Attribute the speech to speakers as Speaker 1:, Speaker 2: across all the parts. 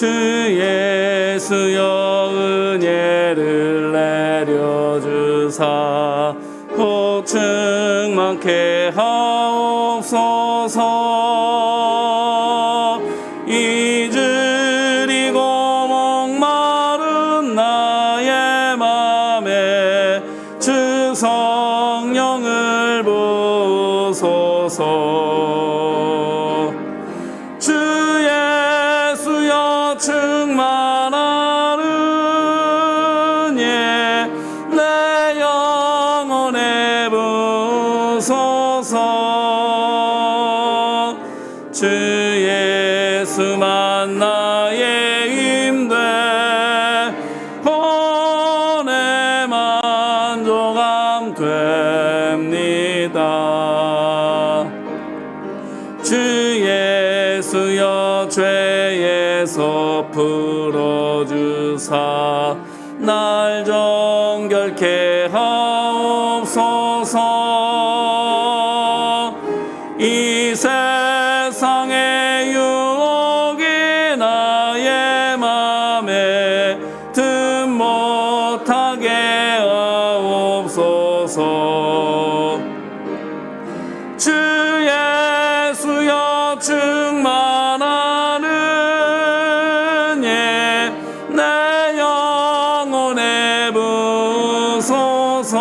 Speaker 1: 주 예수여 은혜를 내려주사 곧 충만케 하옵소서. 잊으리고 목마른 나의 맘에 주 성령을 부소서. 주 예수여 충만한 예 내 영혼에 부소서. 주 예수만 나의 힘돼 혼의 만족함 됩니다. 주 예수여 죄에서 풀어주사 날 정결케 하옵소서. 이 세상의 유혹이 나의 맘에 든 못하게 하옵소서. 주 예수여 충만하는 예 내 영혼에 부소서.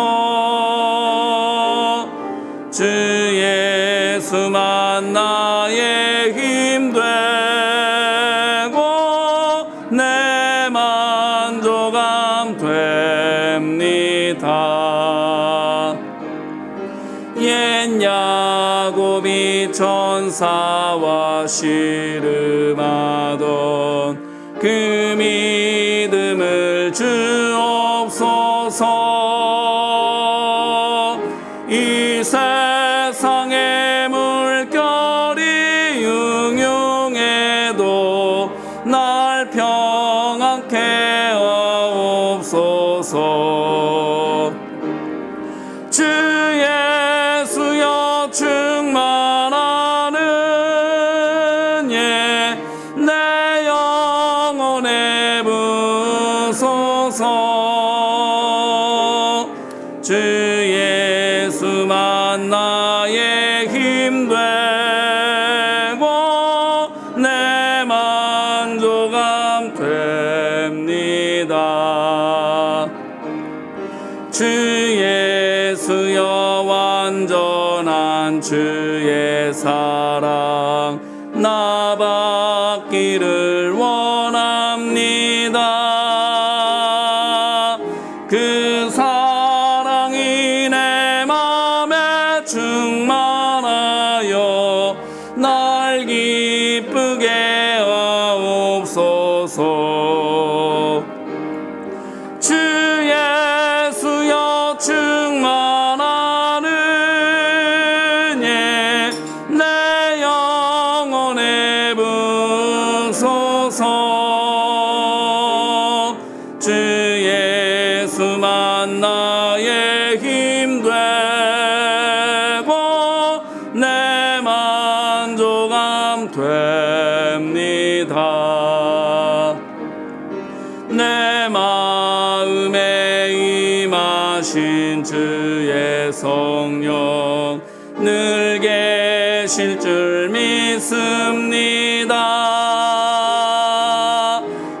Speaker 1: 주 예수만 나의 힘 되고 내 만족함 됩니다. 옛 야곱이 천사와 씨름하던 그 믿음을 주옵소서. 이 세상의 물결이 융융해도 날 평안케 하옵소서. 주 예수여 충만하는 예 내 영혼에 부소서. 주 예수만 나의 힘 되고 내 만족함 됩니다. 주 예수여 완전한 주의 사랑 나 받기를 원합니다. 그 사랑이 내 맘에 충만하여 날 기쁘게 하옵소서. 주 예수여 충만하는 예 내 영혼에 부소서. 주 예수만 나의 힘 되고 내 만족함 됩니다. 내 마음에 임하신 주의 성령 늘 계실 줄 믿습니다.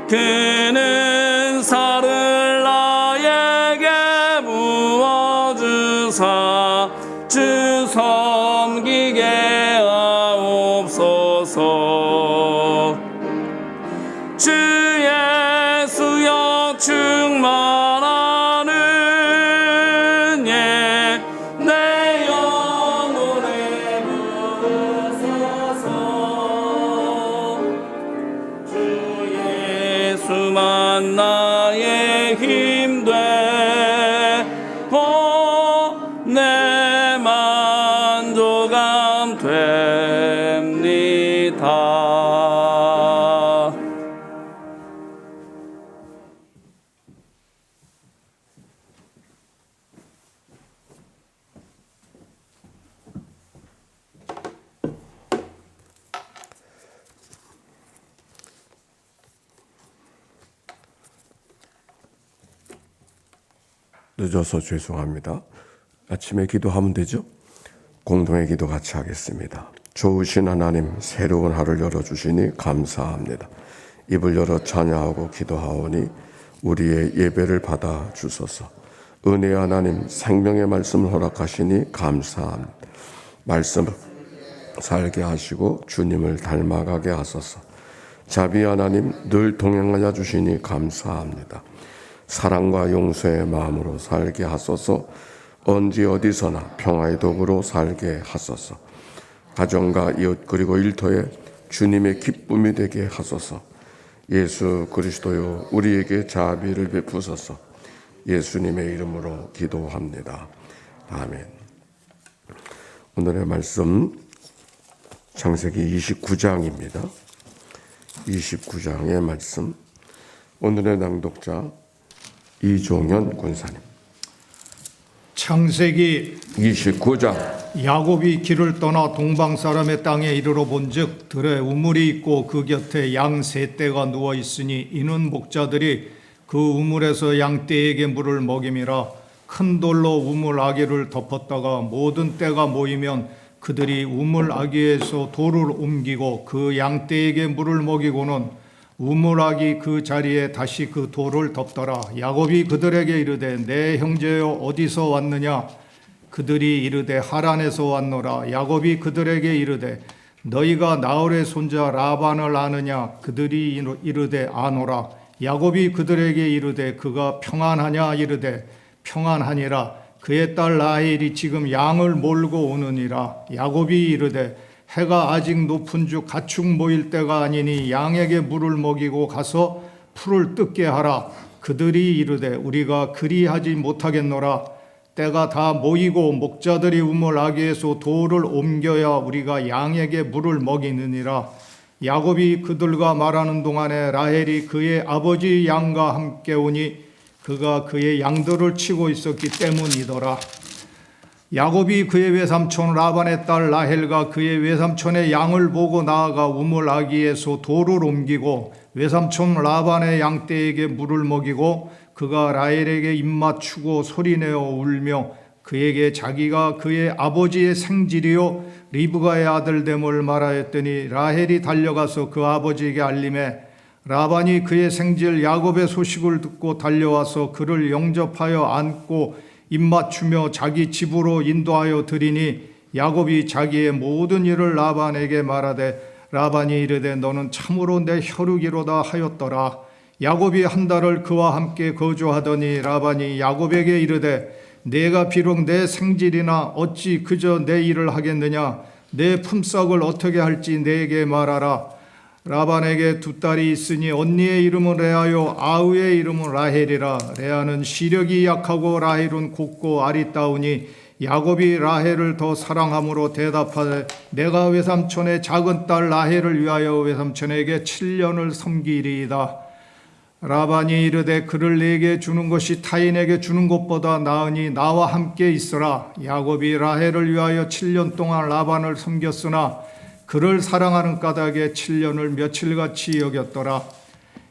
Speaker 1: 그는 살을 나에게 부어주사 주 섬기게 하옵소서. 주 예수여 충만하는 예 내 영혼에 부소서. 주 예수만 나의 힘 되고 내 만족함 됩니다.
Speaker 2: 늦어서 죄송합니다. 아침에 기도하면 되죠? 공동의 기도 같이 하겠습니다. 좋으신 하나님, 새로운 하루를 열어주시니 감사합니다. 입을 열어 찬양하고 기도하오니 우리의 예배를 받아 주소서. 은혜의 하나님, 생명의 말씀을 허락하시니 감사합니다. 말씀을 살게 하시고 주님을 닮아가게 하소서. 자비 하나님, 늘 동행하여 주시니 감사합니다. 사랑과 용서의 마음으로 살게 하소서. 언제 어디서나 평화의 도구로 살게 하소서. 가정과 이웃 그리고 일터에 주님의 기쁨이 되게 하소서. 예수 그리스도여, 우리에게 자비를 베푸소서. 예수님의 이름으로 기도합니다. 아멘. 오늘의 말씀 창세기 29장입니다. 29장의 말씀. 오늘의 낭독자 이종현 군사님.
Speaker 3: 창세기
Speaker 2: 29장.
Speaker 3: 야곱이 길을 떠나 동방 사람의 땅에 이르러 본즉 들에 우물이 있고 그 곁에 양 세 떼가 누워 있으니 이는 목자들이 그 우물에서 양 떼에게 물을 먹임이라. 큰 돌로 우물 아귀를 덮었다가 모든 떼가 모이면 그들이 우물 아귀에서 돌을 옮기고 그 양 떼에게 물을 먹이고는 우물 아귀 그 자리에 다시 그 돌을 덮더라. 야곱이 그들에게 이르되 내 형제여 어디서 왔느냐? 그들이 이르되 하란에서 왔노라. 야곱이 그들에게 이르되 너희가 나홀의 손자 라반을 아느냐? 그들이 이르되 아노라. 야곱이 그들에게 이르되 그가 평안하냐? 이르되 평안하니라. 그의 딸 라헬이 지금 양을 몰고 오느니라. 야곱이 이르되 해가 아직 높은 즉 가축 모일 때가 아니니 양에게 물을 먹이고 가서 풀을 뜯게 하라. 그들이 이르되 우리가 그리하지 못하겠노라. 때가 다 모이고 목자들이 우물 아귀에서 돌을 옮겨야 우리가 양에게 물을 먹이느니라. 야곱이 그들과 말하는 동안에 라헬이 그의 아버지 양과 함께 오니 그가 그의 양들을 치고 있었기 때문이더라. 야곱이 그의 외삼촌 라반의 딸 라헬과 그의 외삼촌의 양을 보고 나아가 우물 아귀에서 돌을 옮기고 외삼촌 라반의 양떼에게 물을 먹이고 그가 라헬에게 입맞추고 소리내어 울며 그에게 자기가 그의 아버지의 생질이요 리브가의 아들됨을 말하였더니 라헬이 달려가서 그 아버지에게 알림해 라반이 그의 생질 야곱의 소식을 듣고 달려와서 그를 영접하여 안고 입맞추며 자기 집으로 인도하여 드리니 야곱이 자기의 모든 일을 라반에게 말하되 라반이 이르되 너는 참으로 내 혈육이로다 하였더라. 야곱이 한 달을 그와 함께 거주하더니 라반이 야곱에게 이르되 내가 비록 내 생질이나 어찌 그저 내 일을 하겠느냐? 내 품삯을 어떻게 할지 내게 말하라. 라반에게 두 딸이 있으니 언니의 이름은 레아요 아우의 이름은 라헬이라. 레아는 시력이 약하고 라헬은 곱고 아리따우니 야곱이 라헬을 더 사랑함으로 대답하되 내가 외삼촌의 작은 딸 라헬을 위하여 외삼촌에게 7년을 섬기리이다. 라반이 이르되 그를 내게 주는 것이 타인에게 주는 것보다 나으니 나와 함께 있으라. 야곱이 라헬을 위하여 7년 동안 라반을 섬겼으나 그를 사랑하는 까닭에 7년을 며칠같이 여겼더라.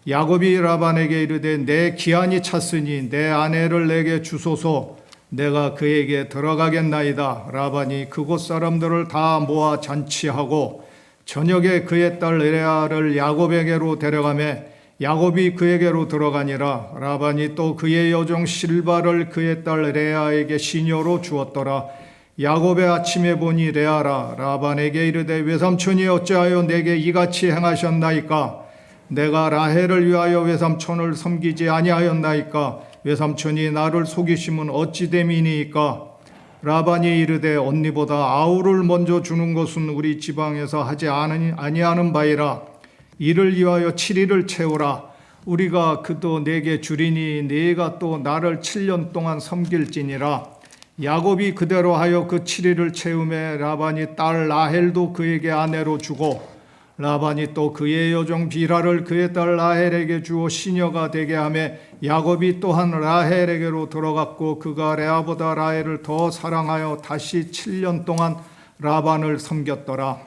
Speaker 3: 야곱이 라반에게 이르되 내 기한이 찼으니 내 아내를 내게 주소서. 내가 그에게 들어가겠나이다. 라반이 그곳 사람들을 다 모아 잔치하고 저녁에 그의 딸 레아를 야곱에게로 데려가매 야곱이 그에게로 들어가니라. 라반이 또 그의 여종 실바를 그의 딸 레아에게 시녀로 주었더라. 야곱의 아침에 보니 레아라. 라반에게 이르되 외삼촌이 어찌하여 내게 이같이 행하셨나이까? 내가 라헬을 위하여 외삼촌을 섬기지 아니하였나이까? 외삼촌이 나를 속이심은 어찌 됨이니이까? 라반이 이르되 언니보다 아우를 먼저 주는 것은 우리 지방에서 하지 아니하는 바이라. 이를 위하여 7일을 채우라. 우리가 그도 내게 주리니 네가 또 나를 7년 동안 섬길지니라. 야곱이 그대로 하여 그 7일을 채우매 라반이 딸 라헬도 그에게 아내로 주고 라반이 또 그의 여종 비라를 그의 딸 라헬에게 주어 시녀가 되게 하며 야곱이 또한 라헬에게로 들어갔고 그가 레아보다 라헬을 더 사랑하여 다시 7년 동안 라반을 섬겼더라.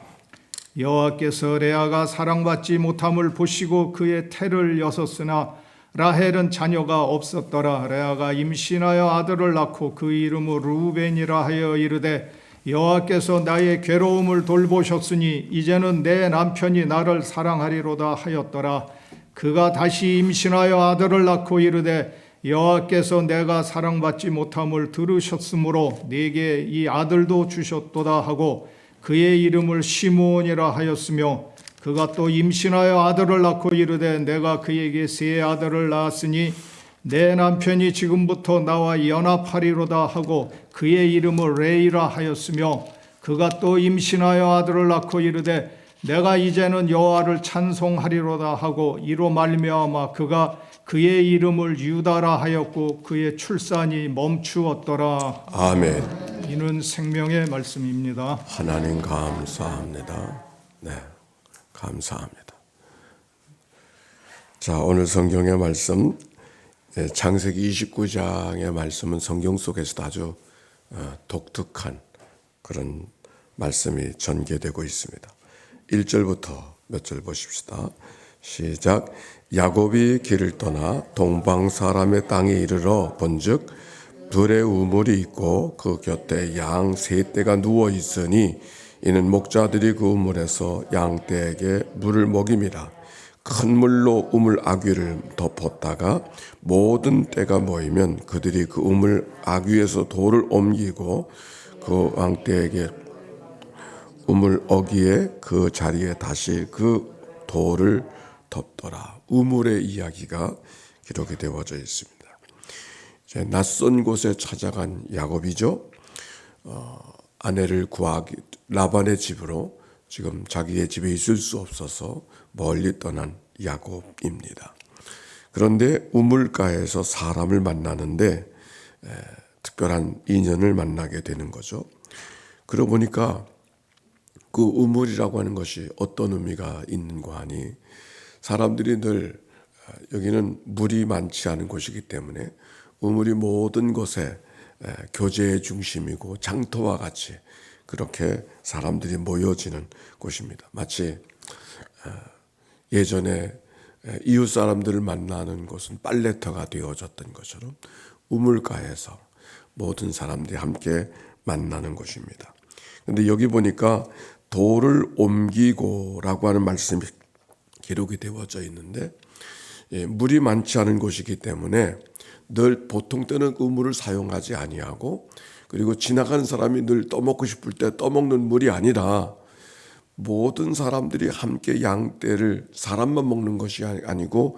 Speaker 3: 여호와께서 레아가 사랑받지 못함을 보시고 그의 태를 여섰으나 라헬은 자녀가 없었더라. 레아가 임신하여 아들을 낳고 그 이름을 루벤이라 하여 이르되 여호와께서 나의 괴로움을 돌보셨으니 이제는 내 남편이 나를 사랑하리로다 하였더라. 그가 다시 임신하여 아들을 낳고 이르되 여호와께서 내가 사랑받지 못함을 들으셨으므로 내게 이 아들도 주셨도다 하고 그의 이름을 시므온이라 하였으며 그가 또 임신하여 아들을 낳고 이르되 내가 그에게 세 아들을 낳았으니 내 남편이 지금부터 나와 연합하리로다 하고 그의 이름을 레이라 하였으며 그가 또 임신하여 아들을 낳고 이르되 내가 이제는 여호와를 찬송하리로다 하고 이로 말미암아 그가 그의 이름을 유다라 하였고 그의 출산이 멈추었더라.
Speaker 2: 아멘.
Speaker 3: 이는 생명의 말씀입니다.
Speaker 2: 하나님 감사합니다. 네, 감사합니다. 자, 오늘 성경의 말씀, 창세기 29장의 말씀은 성경 속에서도 아주 독특한 그런 말씀이 전개되고 있습니다. 1절부터 몇 절 보십시다. 시작. 야곱이 길을 떠나 동방 사람의 땅에 이르러 본즉 들에 우물이 있고 그 곁에 양 세 떼가 누워 있으니 이는 목자들이 그 우물에서 양 떼에게 물을 먹임이라. 큰 물로 우물 아귀를 덮었다가 모든 떼가 모이면 그들이 그 우물 아귀에서 돌을 옮기고 그 양 떼에게 우물 어귀에 그 자리에 다시 그 돌을 덮더라. 우물의 이야기가 기록이 되어져 있습니다. 이제 낯선 곳에 찾아간 야곱이죠. 아내를 구하기 라반의 집으로 지금 자기의 집에 있을 수 없어서 멀리 떠난 야곱입니다. 그런데 우물가에서 사람을 만나는데 특별한 인연을 만나게 되는 거죠. 그러고 보니까 그 우물이라고 하는 것이 어떤 의미가 있는가 하니 사람들이 늘 여기는 물이 많지 않은 곳이기 때문에 우물이 모든 곳에 교제의 중심이고 장터와 같이 그렇게 사람들이 모여지는 곳입니다. 마치 예전에 이웃 사람들을 만나는 곳은 빨래터가 되어졌던 것처럼 우물가에서 모든 사람들이 함께 만나는 곳입니다. 그런데 여기 보니까 돌을 옮기고라고 하는 말씀이 기록이 되어져 있는데 물이 많지 않은 곳이기 때문에 늘 보통 때는 그 물을 사용하지 아니하고 그리고 지나가는 사람이 늘 떠먹고 싶을 때 떠먹는 물이 아니라 모든 사람들이 함께 양떼를 사람만 먹는 것이 아니고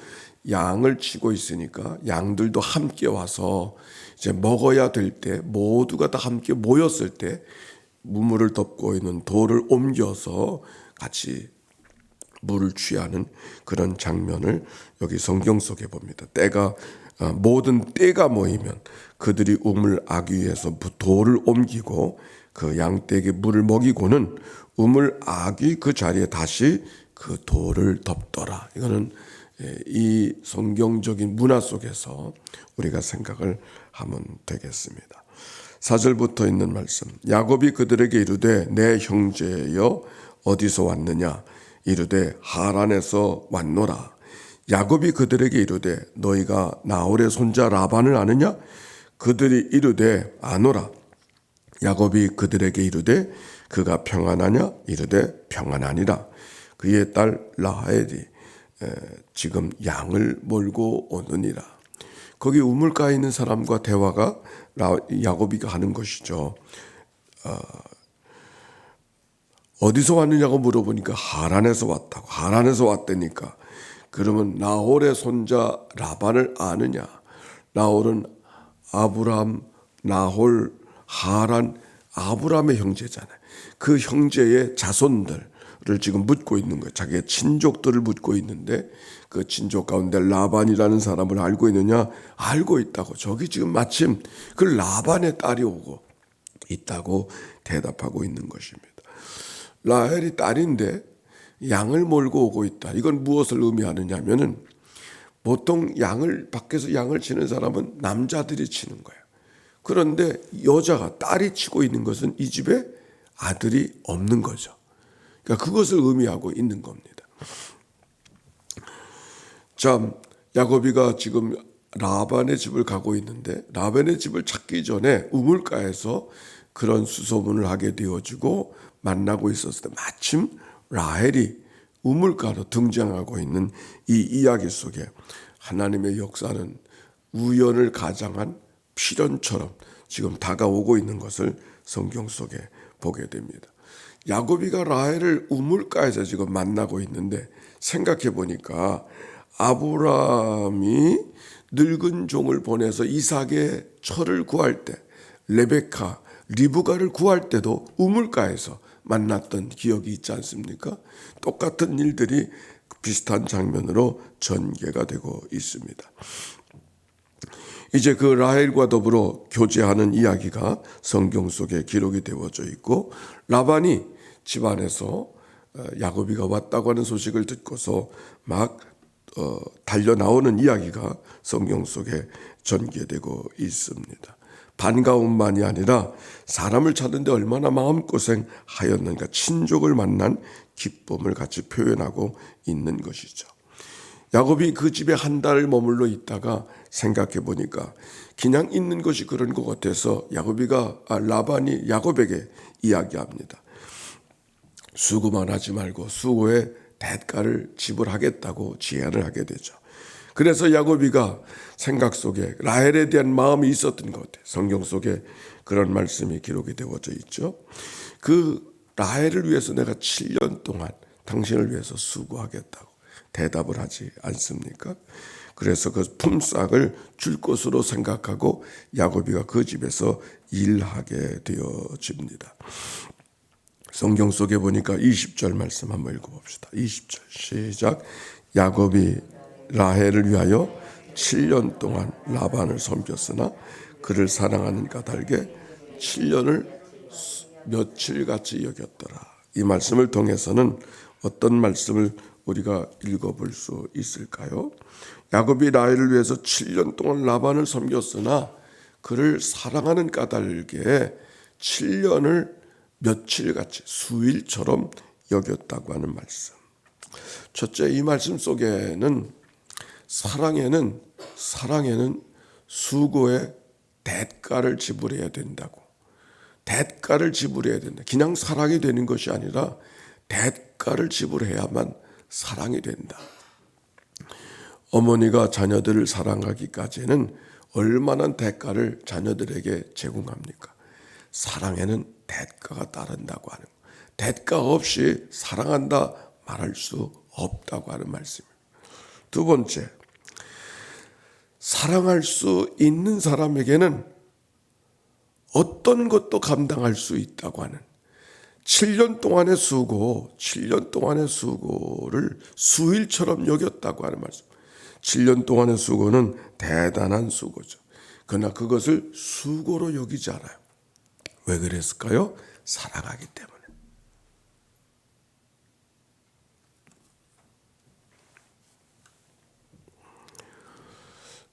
Speaker 2: 양을 치고 있으니까 양들도 함께 와서 이제 먹어야 될 때 모두가 다 함께 모였을 때 우물을 덮고 있는 돌을 옮겨서 같이 물을 취하는 그런 장면을 여기 성경 속에 봅니다. 모든 떼가 모이면 그들이 우물 아귀에서 돌을 옮기고 그 양떼에게 물을 먹이고는 우물 아귀 그 자리에 다시 그 돌을 덮더라. 이거는 이 성경적인 문화 속에서 우리가 생각을 하면 되겠습니다. 4절부터 있는 말씀. 야곱이 그들에게 이르되 내 형제여 어디서 왔느냐? 이르되 하란에서 왔노라. 야곱이 그들에게 이르되 너희가 나홀의 손자 라반을 아느냐? 그들이 이르되 아노라. 야곱이 그들에게 이르되 그가 평안하냐? 이르되 평안하니라. 그의 딸 라헬이 지금 양을 몰고 오느니라. 거기 우물가에 있는 사람과 대화가 야곱이가 하는 것이죠. 어디서 왔느냐고 물어보니까 하란에서 왔다고. 하란에서 왔다니까. 그러면 나홀의 손자 라반을 아느냐? 나홀은 아브람, 나홀, 하란, 아브람의 형제잖아요. 그 형제의 자손들을 지금 묻고 있는 거예요. 자기의 친족들을 묻고 있는데 그 친족 가운데 라반이라는 사람을 알고 있느냐? 알고 있다고. 저기 지금 마침 그 라반의 딸이 오고 있다고 대답하고 있는 것입니다. 라헬이 딸인데 양을 몰고 오고 있다. 이건 무엇을 의미하느냐면은 보통 밖에서 양을 치는 사람은 남자들이 치는 거예요. 그런데 여자가 딸이 치고 있는 것은 이 집에 아들이 없는 거죠. 그러니까 그것을 의미하고 있는 겁니다. 자, 야곱이가 지금 라반의 집을 가고 있는데 라반의 집을 찾기 전에 우물가에서 그런 수소문을 하게 되어지고 만나고 있었을 때 마침 라헬이 우물가로 등장하고 있는 이 이야기 속에 하나님의 역사는 우연을 가장한 필연처럼 지금 다가오고 있는 것을 성경 속에 보게 됩니다. 야곱이가 라헬을 우물가에서 지금 만나고 있는데 생각해 보니까 아브라함이 늙은 종을 보내서 이삭의 철을 구할 때 레베카, 리브가를 구할 때도 우물가에서 만났던 기억이 있지 않습니까? 똑같은 일들이 비슷한 장면으로 전개가 되고 있습니다. 이제 그 라헬과 더불어 교제하는 이야기가 성경 속에 기록이 되어져 있고 라반이 집안에서 야곱이가 왔다고 하는 소식을 듣고서 막 달려 나오는 이야기가 성경 속에 전개되고 있습니다. 반가움만이 아니라 사람을 찾는데 얼마나 마음고생 하였는가 친족을 만난 기쁨을 같이 표현하고 있는 것이죠. 야곱이 그 집에 한 달 머물러 있다가 생각해 보니까 그냥 있는 것이 그런 것 같아서 라반이 야곱에게 이야기합니다. 수고만 하지 말고 수고의 대가를 지불하겠다고 제안을 하게 되죠. 그래서 야곱이가 생각 속에 라헬에 대한 마음이 있었던 것 같아요. 성경 속에 그런 말씀이 기록이 되어져 있죠. 그 라헬을 위해서 내가 7년 동안 당신을 위해서 수고하겠다고 대답을 하지 않습니까? 그래서 그 품삯을 줄 것으로 생각하고 야곱이가 그 집에서 일하게 되어집니다. 성경 속에 보니까 20절 말씀 한번 읽어봅시다. 20절 시작. 야곱이 라헬을 위하여 7년 동안 라반을 섬겼으나 그를 사랑하는 까닭에 7년을 며칠같이 여겼더라. 이 말씀을 통해서는 어떤 말씀을 우리가 읽어볼 수 있을까요? 야곱이 라헬을 위해서 7년 동안 라반을 섬겼으나 그를 사랑하는 까닭에 7년을 며칠같이 수일처럼 여겼다고 하는 말씀. 첫째, 이 말씀 속에는 사랑에는 수고의 대가를 지불해야 된다고. 대가를 지불해야 된다. 그냥 사랑이 되는 것이 아니라 대가를 지불해야만 사랑이 된다. 어머니가 자녀들을 사랑하기까지는 얼마나 대가를 자녀들에게 제공합니까? 사랑에는 대가가 따른다고 하는 것. 대가 없이 사랑한다 말할 수 없다고 하는 말씀입니다. 두 번째, 사랑할 수 있는 사람에게는 어떤 것도 감당할 수 있다고 하는 7년 동안의 수고를 수일처럼 여겼다고 하는 말씀. 7년 동안의 수고는 대단한 수고죠. 그러나 그것을 수고로 여기지 않아요. 왜 그랬을까요? 사랑하기 때문에.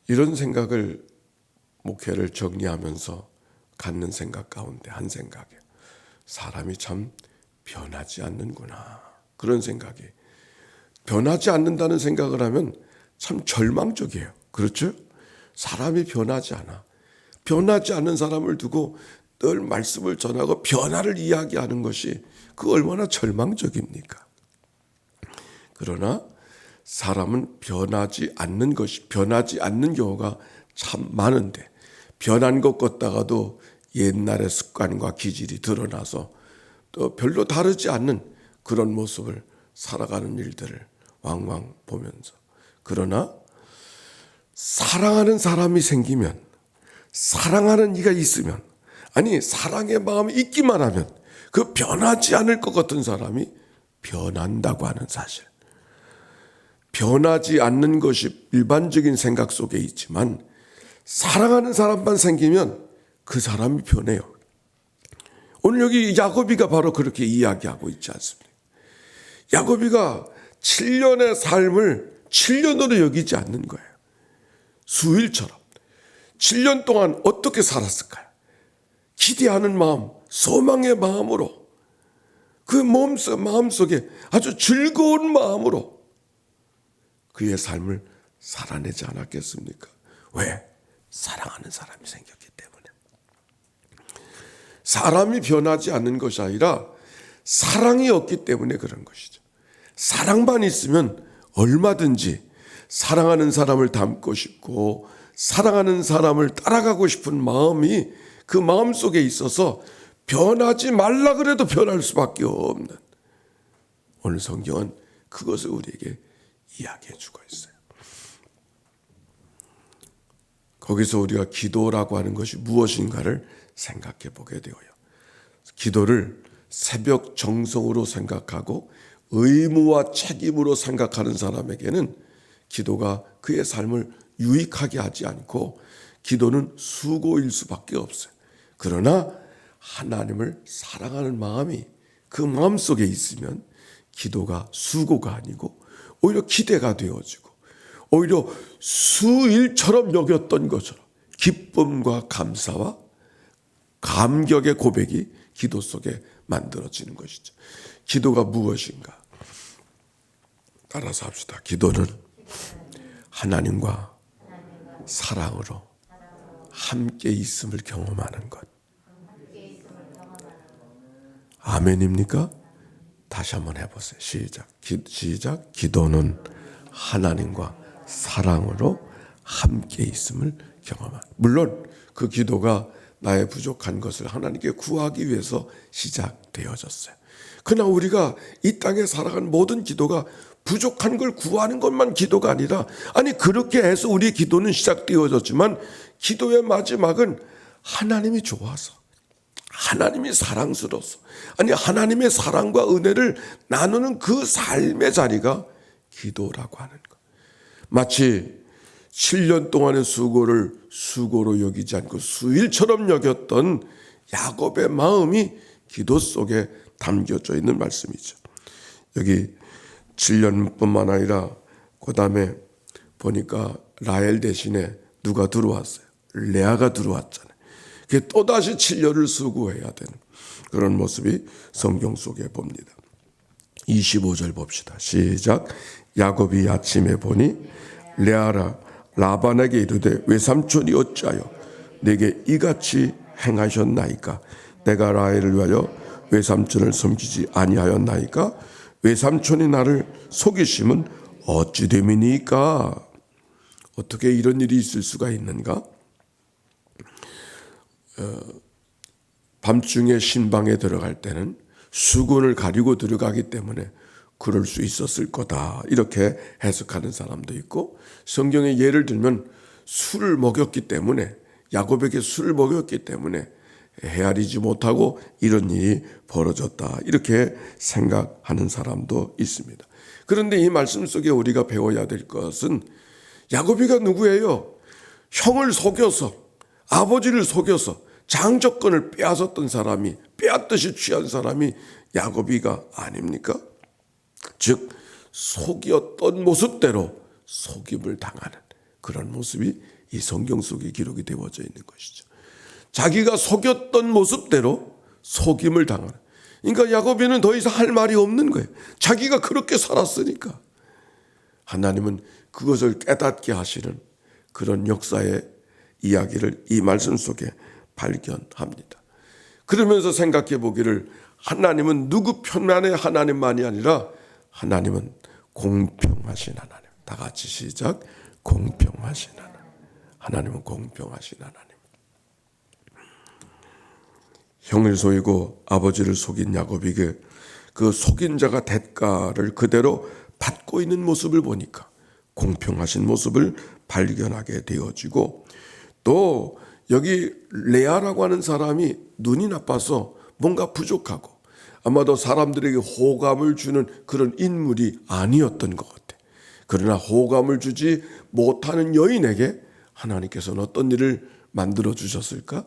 Speaker 2: 이런 생각을 목회를 정리하면서 갖는 생각 가운데 한 생각이에요. 사람이 참 변하지 않는구나. 그런 생각이. 변하지 않는다는 생각을 하면 참 절망적이에요. 그렇죠? 사람이 변하지 않아. 변하지 않는 사람을 두고 늘 말씀을 전하고 변화를 이야기하는 것이 그 얼마나 절망적입니까? 그러나 사람은 변하지 않는 경우가 참 많은데 변한 것 같다가도 옛날의 습관과 기질이 드러나서 또 별로 다르지 않는 그런 모습을 살아가는 일들을 왕왕 보면서 그러나 사랑하는 사람이 생기면 사랑하는 이가 있으면 아니 사랑의 마음이 있기만 하면 그 변하지 않을 것 같은 사람이 변한다고 하는 사실. 변하지 않는 것이 일반적인 생각 속에 있지만 사랑하는 사람만 생기면 그 사람이 변해요. 오늘 여기 야곱이가 바로 그렇게 이야기하고 있지 않습니까? 야곱이가 7년의 삶을 7년으로 여기지 않는 거예요. 수일처럼. 7년 동안 어떻게 살았을까요? 기대하는 마음, 소망의 마음으로 그 마음속에 아주 즐거운 마음으로 그의 삶을 살아내지 않았겠습니까? 왜? 사랑하는 사람이 생겼기 때문에. 사람이 변하지 않는 것이 아니라 사랑이 없기 때문에 그런 것이죠. 사랑만 있으면 얼마든지 사랑하는 사람을 닮고 싶고 사랑하는 사람을 따라가고 싶은 마음이 그 마음 속에 있어서 변하지 말라 그래도 변할 수밖에 없는, 오늘 성경은 그것을 우리에게 이야기해 주고 있어요. 거기서 우리가 기도라고 하는 것이 무엇인가를 생각해 보게 되어요. 기도를 새벽 정성으로 생각하고 의무와 책임으로 생각하는 사람에게는 기도가 그의 삶을 유익하게 하지 않고 기도는 수고일 수밖에 없어요. 그러나 하나님을 사랑하는 마음이 그 마음 속에 있으면 기도가 수고가 아니고 오히려 기대가 되어지고 오히려 수일처럼 여겼던 것처럼 기쁨과 감사와 감격의 고백이 기도 속에 만들어지는 것이죠. 기도가 무엇인가? 따라서 합시다. 기도는 하나님과 사랑으로 함께 있음을 경험하는 것. 아멘입니까? 다시 한번 해보세요. 시작. 기도는 하나님과 사랑으로 함께 있음을 경험하는. 물론 그 기도가 나의 부족한 것을 하나님께 구하기 위해서 시작되어졌어요. 그러나 우리가 이 땅에 살아가는 모든 기도가 부족한 걸 구하는 것만 기도가 아니라, 아니 그렇게 해서 우리 기도는 시작되어졌지만 기도의 마지막은 하나님이 좋아서, 하나님이 사랑스러워서, 아니 하나님의 사랑과 은혜를 나누는 그 삶의 자리가 기도라고 하는 것. 마치 7년 동안의 수고를 수고로 여기지 않고 수일처럼 여겼던 야곱의 마음이 기도 속에 담겨져 있는 말씀이죠. 여기 7년뿐만 아니라 그 다음에 보니까 라헬 대신에 누가 들어왔어요? 레아가 들어왔잖아요. 그게 또다시 7년을 수고해야 되는 그런 모습이 성경 속에 봅니다. 25절 봅시다. 시작. 야곱이 아침에 보니 레아라 라반에게 이르되 외삼촌이 어찌하여 내게 이같이 행하셨나이까? 내가 라헬을 위하여 외삼촌을 섬기지 아니하였나이까? 외삼촌이 나를 속이심은 어찌 됨이니까? 어떻게 이런 일이 있을 수가 있는가? 밤중에 신방에 들어갈 때는 수건을 가리고 들어가기 때문에 그럴 수 있었을 거다, 이렇게 해석하는 사람도 있고, 성경의 예를 들면 술을 먹였기 때문에, 야곱에게 술을 먹였기 때문에 헤아리지 못하고 이런 일이 벌어졌다, 이렇게 생각하는 사람도 있습니다. 그런데 이 말씀 속에 우리가 배워야 될 것은, 야곱이가 누구예요? 형을 속여서, 아버지를 속여서 장조건을 빼앗았던 사람이, 빼앗듯이 취한 사람이 야곱이가 아닙니까? 즉 속였던 모습대로 속임을 당하는 그런 모습이 이 성경 속에 기록이 되어져 있는 것이죠. 자기가 속였던 모습대로 속임을 당하는. 그러니까 야곱이는 더 이상 할 말이 없는 거예요. 자기가 그렇게 살았으니까. 하나님은 그것을 깨닫게 하시는 그런 역사의 이야기를 이 말씀 속에 발견합니다. 그러면서 생각해 보기를, 하나님은 누구 편만의 하나님만이 아니라 하나님은 공평하신 하나님. 다 같이 시작. 공평하신 하나님. 하나님은 공평하신 하나님. 형을 속이고 아버지를 속인 야곱에게 그 속인 자가 대가를 그대로 받고 있는 모습을 보니까 공평하신 모습을 발견하게 되어지고, 또 여기 레아라고 하는 사람이 눈이 나빠서 뭔가 부족하고 아마도 사람들에게 호감을 주는 그런 인물이 아니었던 것 같아. 그러나 호감을 주지 못하는 여인에게 하나님께서는 어떤 일을 만들어 주셨을까?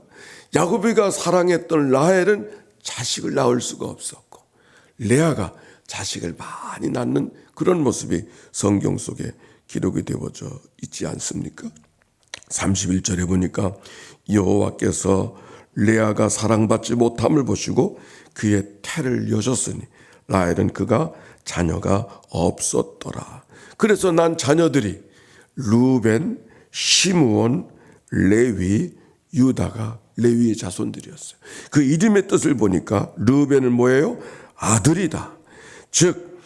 Speaker 2: 야곱이가 사랑했던 라헬은 자식을 낳을 수가 없었고, 레아가 자식을 많이 낳는 그런 모습이 성경 속에 기록이 되어져 있지 않습니까? 31절에 보니까 여호와께서 레아가 사랑받지 못함을 보시고 그의 태를 여셨으니 라헬은 그가 자녀가 없었더라. 그래서 난 자녀들이 루벤, 시므온, 레위, 유다가 레위의 자손들이었어요. 그 이름의 뜻을 보니까 루벤은 뭐예요? 아들이다. 즉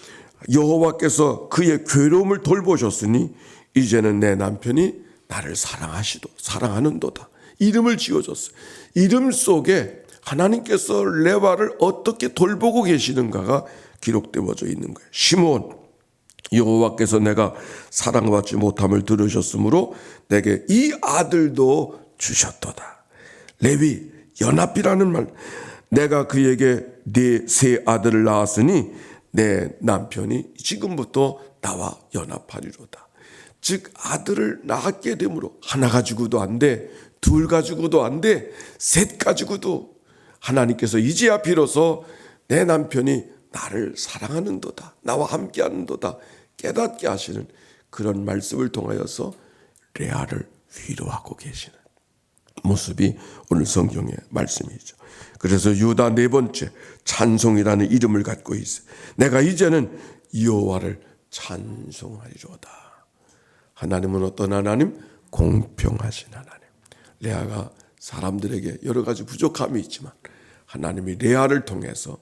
Speaker 2: 여호와께서 그의 괴로움을 돌보셨으니 이제는 내 남편이 나를 사랑하는도다. 이름을 지어줬어요. 이름 속에 하나님께서 레와를 어떻게 돌보고 계시는가가 기록되어져 있는 거예요. 시므온, 여호와께서 내가 사랑받지 못함을 들으셨으므로 내게 이 아들도 주셨도다. 레위, 연합이라는 말, 내가 그에게 네 세 아들을 낳았으니 내 남편이 지금부터 나와 연합하리로다. 즉 아들을 낳게 되므로 하나 가지고도 안 돼, 둘 가지고도 안 돼, 셋 가지고도 하나님께서 이제야 비로소 내 남편이 나를 사랑하는도다, 나와 함께하는도다 깨닫게 하시는 그런 말씀을 통하여서 레아를 위로하고 계시는 모습이 오늘 성경의 말씀이죠. 그래서 유다 네 번째 찬송이라는 이름을 갖고 있어요. 내가 이제는 여호와를 찬송하리로다. 하나님은 어떤 하나님? 공평하신 하나님. 레아가 사람들에게 여러 가지 부족함이 있지만 하나님이 레아를 통해서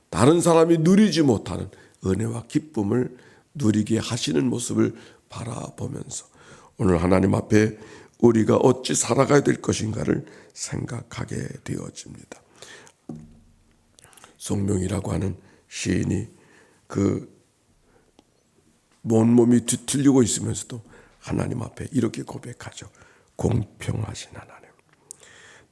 Speaker 2: 다른 사람이 누리지 못하는 은혜와 기쁨을 누리게 하시는 모습을 바라보면서 오늘 하나님 앞에 우리가 어찌 살아가야 될 것인가를 생각하게 되어집니다. 송명이라고 하는 시인이 그 온몸이 뒤틀리고 있으면서도 하나님 앞에 이렇게 고백하죠. 공평하신 하나님.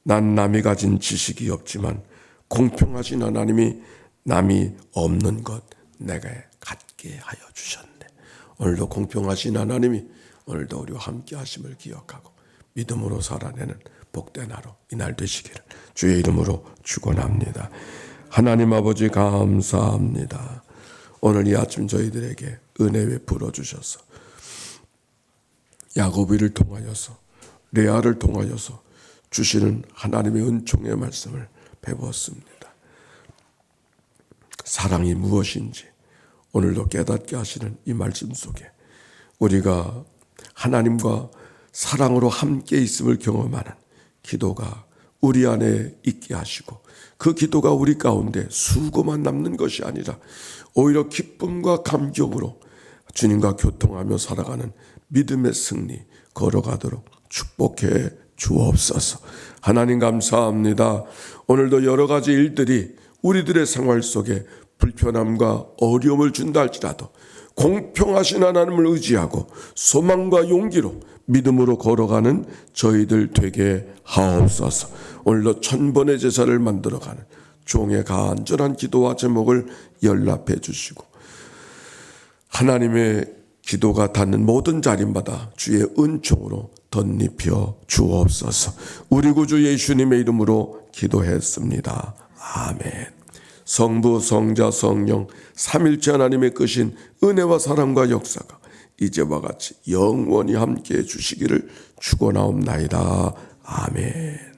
Speaker 2: 난 남이 가진 지식이 없지만 공평하신 하나님이 남이 없는 것 내게 갖게 하여 주셨네. 오늘도 공평하신 하나님이 오늘도 우리와 함께 하심을 기억하고 믿음으로 살아내는 복된 하루 이날 되시기를 주의 이름으로 축원합니다. 하나님 아버지 감사합니다. 오늘 이 아침 저희들에게 은혜 베풀어 주셔서 야고보를 통하여서 레아를 통하여서 주시는 하나님의 은총의 말씀을 배웠습니다. 사랑이 무엇인지 오늘도 깨닫게 하시는 이 말씀 속에 우리가 하나님과 사랑으로 함께 있음을 경험하는 기도가 우리 안에 있게 하시고 그 기도가 우리 가운데 수고만 남는 것이 아니라 오히려 기쁨과 감격으로 주님과 교통하며 살아가는 믿음의 승리 걸어가도록 축복해 주옵소서. 하나님 감사합니다. 오늘도 여러 가지 일들이 우리들의 생활 속에 불편함과 어려움을 준다 할지라도 공평하신 하나님을 의지하고 소망과 용기로 믿음으로 걸어가는 저희들 되게 하옵소서. 오늘도 1000번의 제사를 만들어가는 종의 간절한 기도와 제목을 연락해 주시고 하나님의 기도가 닿는 모든 자리마다 주의 은총으로 덧입혀 주옵소서. 우리 구주 예수님의 이름으로 기도했습니다. 아멘. 성부, 성자, 성령 삼일체 하나님의 크신 은혜와 사랑과 역사가 이제와 같이 영원히 함께해 주시기를 축원하옵나이다. 아멘.